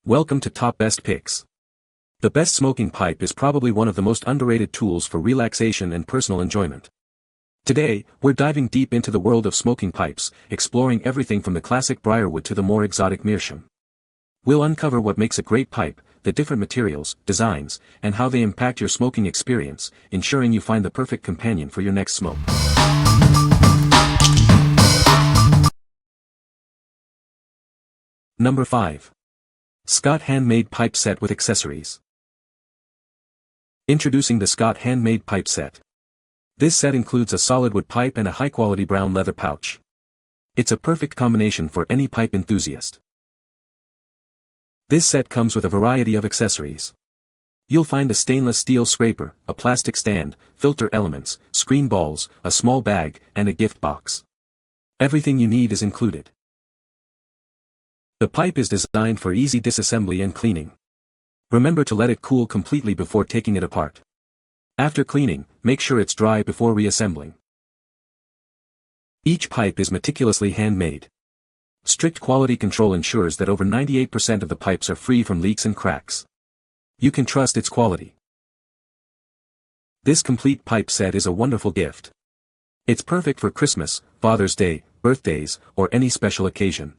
Welcome to Top Best Picks. The best smoking pipe is probably one of the most underrated tools for relaxation and personal enjoyment. Today, we're diving deep into the world of smoking pipes, exploring everything from the classic briarwood to the more exotic meerschaum. We'll uncover what makes a great pipe, the different materials, designs, and how they impact your smoking experience, ensuring you find the perfect companion for your next smoke. Number 5. Scotte Handmade Pipe Set with Accessories. Introducing the Scotte Handmade Pipe Set. This set includes a solid wood pipe and a high-quality brown leather pouch. It's a perfect combination for any pipe enthusiast. This set comes with a variety of accessories. You'll find a stainless steel scraper, a plastic stand, filter elements, screen balls, a small bag, and a gift box. Everything you need is included. The pipe is designed for easy disassembly and cleaning. Remember to let it cool completely before taking it apart. After cleaning, make sure it's dry before reassembling. Each pipe is meticulously handmade. Strict quality control ensures that over 98% of the pipes are free from leaks and cracks. You can trust its quality. This complete pipe set is a wonderful gift. It's perfect for Christmas, Father's Day, birthdays, or any special occasion.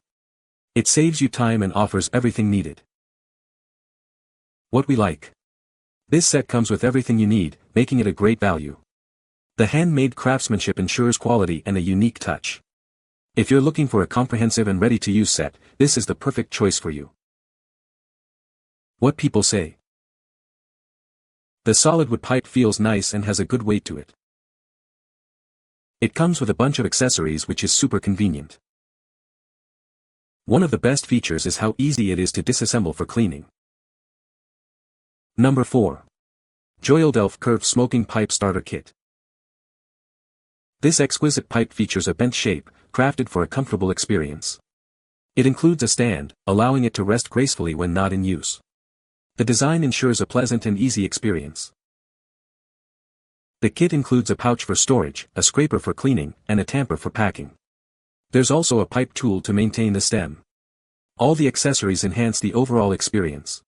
It saves you time and offers everything needed. What we like. This set comes with everything you need, making it a great value. The handmade craftsmanship ensures quality and a unique touch. If you're looking for a comprehensive and ready-to-use set, this is the perfect choice for you. What people say. The solid wood pipe feels nice and has a good weight to it. It comes with a bunch of accessories which is super convenient. One of the best features is how easy it is to disassemble for cleaning. Number 4. Joyoldelf Curved Smoking Pipe Starter Kit. This exquisite pipe features a bent shape, crafted for a comfortable experience. It includes a stand, allowing it to rest gracefully when not in use. The design ensures a pleasant and easy experience. The kit includes a pouch for storage, a scraper for cleaning, and a tamper for packing. There's also a pipe tool to maintain the stem. All the accessories enhance the overall experience.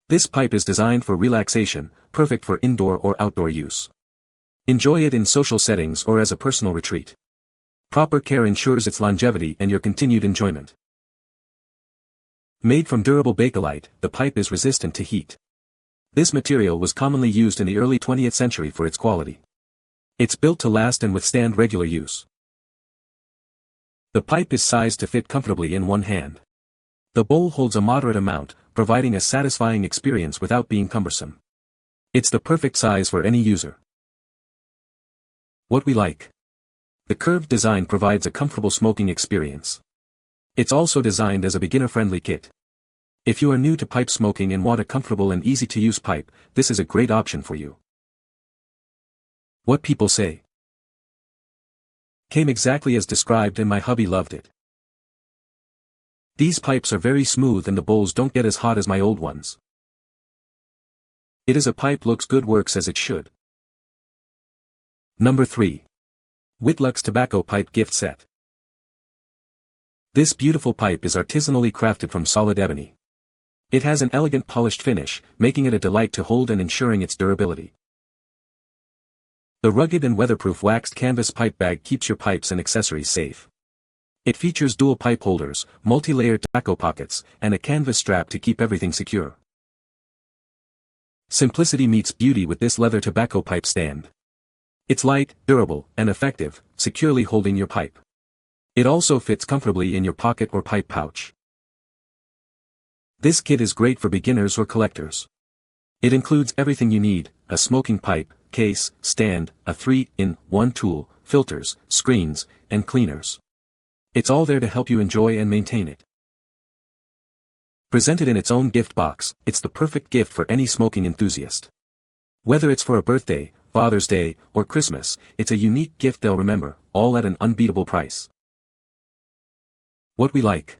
This pipe is designed for relaxation, perfect for indoor or outdoor use. Enjoy it in social settings or as a personal retreat. Proper care ensures its longevity and your continued enjoyment. Made from durable bakelite, the pipe is resistant to heat. This material was commonly used in the early 20th century for its quality. It's built to last and withstand regular use. The pipe is sized to fit comfortably in one hand. The bowl holds a moderate amount, providing a satisfying experience without being cumbersome. It's the perfect size for any user. What we like. The curved design provides a comfortable smoking experience. It's also designed as a beginner-friendly kit. If you are new to pipe smoking and want a comfortable and easy-to-use pipe, this is a great option for you. What people say. Came exactly as described and my hubby loved it. These pipes are very smooth and the bowls don't get as hot as my old ones. It is a pipe looks good works as it should. Number 3. WHITLUCK'S Tobacco Pipe Gift Set. This beautiful pipe is artisanally crafted from solid ebony. It has an elegant polished finish, making it a delight to hold and ensuring its durability. The rugged and weatherproof waxed canvas pipe bag keeps your pipes and accessories safe. It features dual pipe holders, multi-layered tobacco pockets, and a canvas strap to keep everything secure. Simplicity meets beauty with this leather tobacco pipe stand. It's light, durable, and effective, securely holding your pipe. It also fits comfortably in your pocket or pipe pouch. This kit is great for beginners or collectors. It includes everything you need: a smoking pipe, case, stand, a 3-in-1 tool, filters, screens, and cleaners. It's all there to help you enjoy and maintain it. Presented in its own gift box, it's the perfect gift for any smoking enthusiast. Whether it's for a birthday, Father's Day, or Christmas, it's a unique gift they'll remember, all at an unbeatable price. What we like.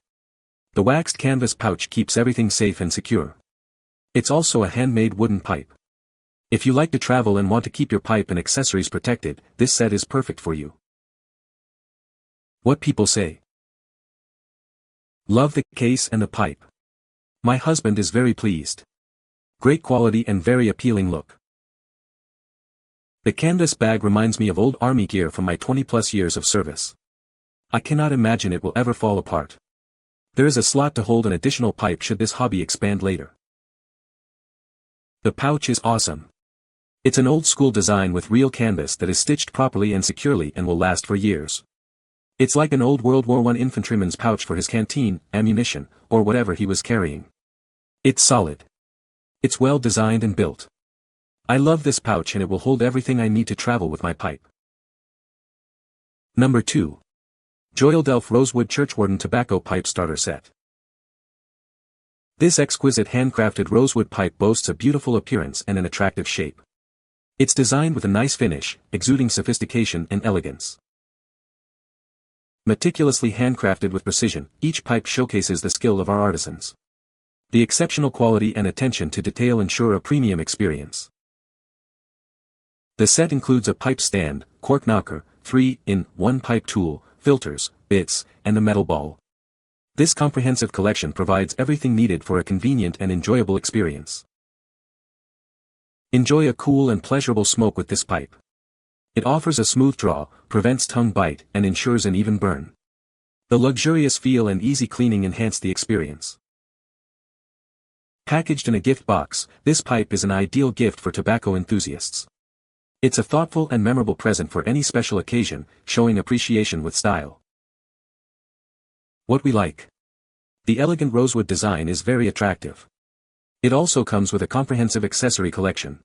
The waxed canvas pouch keeps everything safe and secure. It's also a handmade wooden pipe. If you like to travel and want to keep your pipe and accessories protected, this set is perfect for you. What people say. Love the case and the pipe. My husband is very pleased. Great quality and very appealing look. The canvas bag reminds me of old army gear from my 20+ years of service. I cannot imagine it will ever fall apart. There is a slot to hold an additional pipe should this hobby expand later. The pouch is awesome. It's an old-school design with real canvas that is stitched properly and securely and will last for years. It's like an old World War I infantryman's pouch for his canteen, ammunition, or whatever he was carrying. It's solid. It's well designed and built. I love this pouch and it will hold everything I need to travel with my pipe. Number 2. Joyoldelf Rosewood Churchwarden Tobacco Pipe Starter Set. This exquisite handcrafted rosewood pipe boasts a beautiful appearance and an attractive shape. It's designed with a nice finish, exuding sophistication and elegance. Meticulously handcrafted with precision, each pipe showcases the skill of our artisans. The exceptional quality and attention to detail ensure a premium experience. The set includes a pipe stand, cork knocker, 3-in-1 pipe tool, filters, bits, and a metal ball. This comprehensive collection provides everything needed for a convenient and enjoyable experience. Enjoy a cool and pleasurable smoke with this pipe. It offers a smooth draw, prevents tongue bite, and ensures an even burn. The luxurious feel and easy cleaning enhance the experience. Packaged in a gift box, this pipe is an ideal gift for tobacco enthusiasts. It's a thoughtful and memorable present for any special occasion, showing appreciation with style. What we like. The elegant rosewood design is very attractive. It also comes with a comprehensive accessory collection.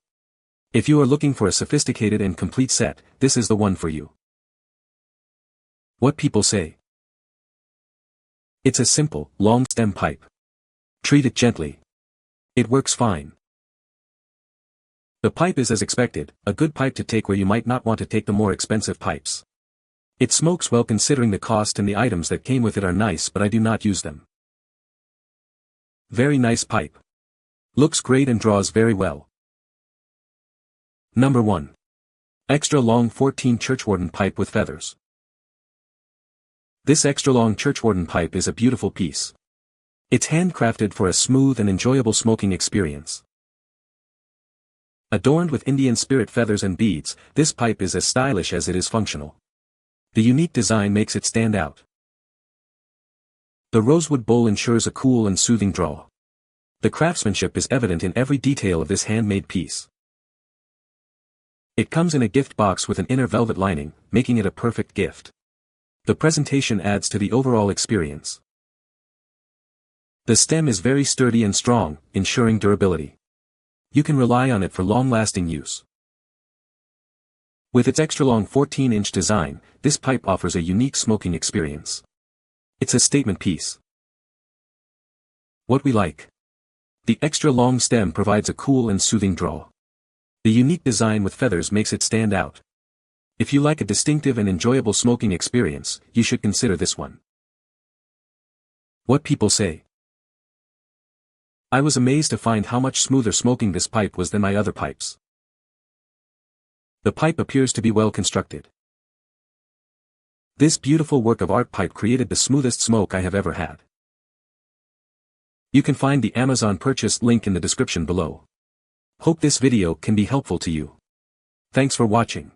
If you are looking for a sophisticated and complete set, this is the one for you. What people say. It's a simple, long stem pipe. Treat it gently. It works fine. The pipe is as expected, a good pipe to take where you might not want to take the more expensive pipes. It smokes well considering the cost, and the items that came with it are nice, but I do not use them. Very nice pipe. Looks great and draws very well. Number 1. Extra long 14 Churchwarden pipe with feathers. This extra long Churchwarden pipe is a beautiful piece. It's handcrafted for a smooth and enjoyable smoking experience. Adorned with Indian spirit feathers and beads, this pipe is as stylish as it is functional. The unique design makes it stand out. The rosewood bowl ensures a cool and soothing draw. The craftsmanship is evident in every detail of this handmade piece. It comes in a gift box with an inner velvet lining, making it a perfect gift. The presentation adds to the overall experience. The stem is very sturdy and strong, ensuring durability. You can rely on it for long-lasting use. With its extra-long 14-inch design, this pipe offers a unique smoking experience. It's a statement piece. What we like. The extra-long stem provides a cool and soothing draw. The unique design with feathers makes it stand out. If you like a distinctive and enjoyable smoking experience, you should consider this one. What people say. I was amazed to find how much smoother smoking this pipe was than my other pipes. The pipe appears to be well constructed. This beautiful work of art pipe created the smoothest smoke I have ever had. You can find the Amazon purchase link in the description below. Hope this video can be helpful to you. Thanks for watching.